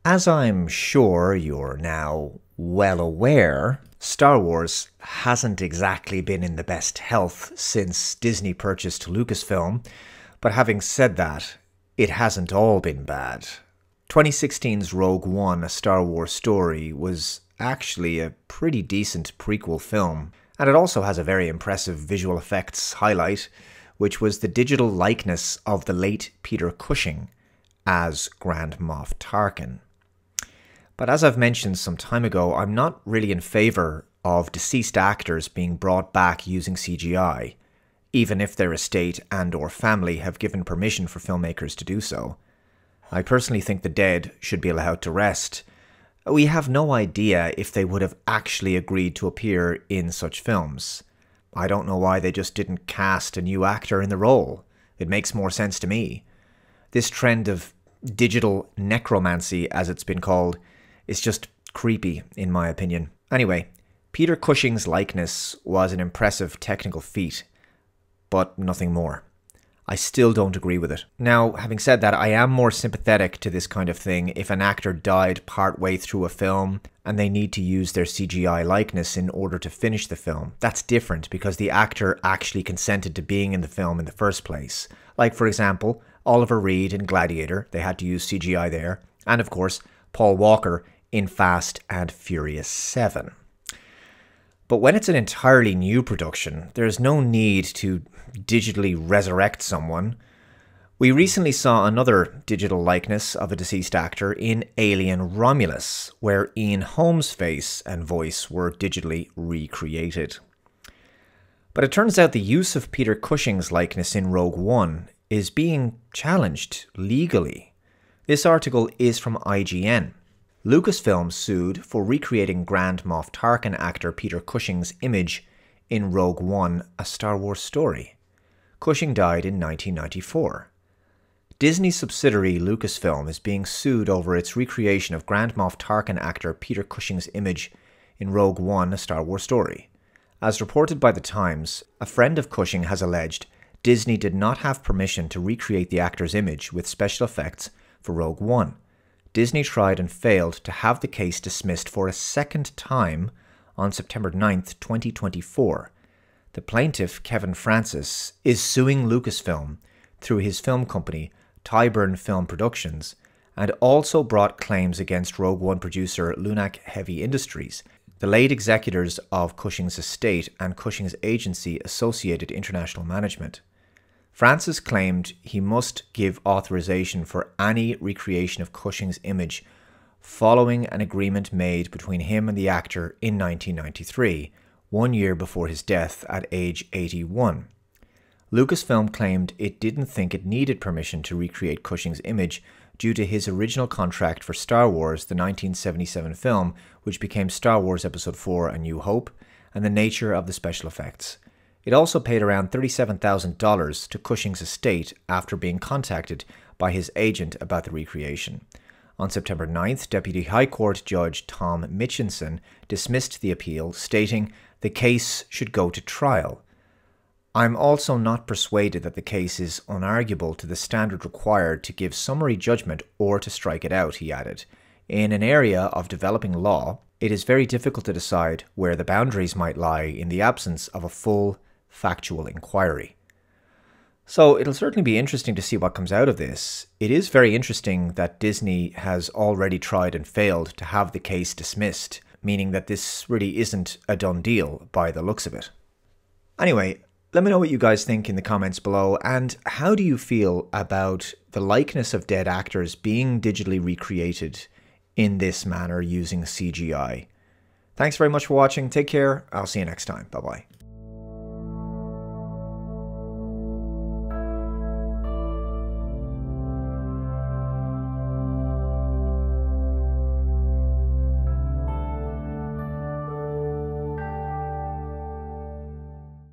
As I'm sure you're now well aware, Star Wars hasn't exactly been in the best health since Disney purchased Lucasfilm, but having said that, it hasn't all been bad. 2016's Rogue One, A Star Wars Story was actually a pretty decent prequel film, and it also has a very impressive visual effects highlight, which was the digital likeness of the late Peter Cushing as Grand Moff Tarkin. But as I've mentioned some time ago, I'm not really in favour of deceased actors being brought back using CGI, even if their estate and or family have given permission for filmmakers to do so. I personally think the dead should be allowed to rest. We have no idea if they would have actually agreed to appear in such films. I don't know why they just didn't cast a new actor in the role. It makes more sense to me. This trend of digital necromancy, as it's been called, is just creepy, in my opinion. Anyway, Peter Cushing's likeness was an impressive technical feat, but nothing more. I still don't agree with it. Now, having said that, I am more sympathetic to this kind of thing if an actor died partway through a film and they need to use their CGI likeness in order to finish the film. That's different because the actor actually consented to being in the film in the first place. Like, for example, Oliver Reed in Gladiator, they had to use CGI there, and of course, Paul Walker in Fast and Furious 7. But when it's an entirely new production, there's no need to digitally resurrect someone. We recently saw another digital likeness of a deceased actor in Alien Romulus, where Ian Holmes' face and voice were digitally recreated. But it turns out the use of Peter Cushing's likeness in Rogue One is being challenged legally. This article is from IGN. Lucasfilm sued for recreating Grand Moff Tarkin actor Peter Cushing's image in Rogue One, A Star Wars Story. Cushing died in 1994. Disney subsidiary Lucasfilm is being sued over its recreation of Grand Moff Tarkin actor Peter Cushing's image in Rogue One, A Star Wars Story. As reported by The Times, a friend of Cushing has alleged Disney did not have permission to recreate the actor's image with special effects for Rogue One. Disney tried and failed to have the case dismissed for a second time on September 9, 2024. The plaintiff, Kevin Francis, is suing Lucasfilm through his film company, Tyburn Film Productions, and also brought claims against Rogue One producer Lunac Heavy Industries, the late executors of Cushing's estate and Cushing's agency Associated International Management. Francis claimed he must give authorization for any recreation of Cushing's image following an agreement made between him and the actor in 1993, 1 year before his death at age 81. Lucasfilm claimed it didn't think it needed permission to recreate Cushing's image due to his original contract for Star Wars, the 1977 film, which became Star Wars Episode IV: A New Hope, and the nature of the special effects. It also paid around $37,000 to Cushing's estate after being contacted by his agent about the recreation. On September 9th, Deputy High Court Judge Tom Mitchinson dismissed the appeal, stating the case should go to trial. I'm also not persuaded that the case is unarguable to the standard required to give summary judgment or to strike it out, he added. In an area of developing law, it is very difficult to decide where the boundaries might lie in the absence of a full, factual inquiry. So it'll certainly be interesting to see what comes out of this. It is very interesting that Disney has already tried and failed to have the case dismissed, meaning that this really isn't a done deal by the looks of it. Anyway, let me know what you guys think in the comments below, and how do you feel about the likeness of dead actors being digitally recreated in this manner using CGI? Thanks very much for watching. Take care. I'll see you next time. Bye-bye.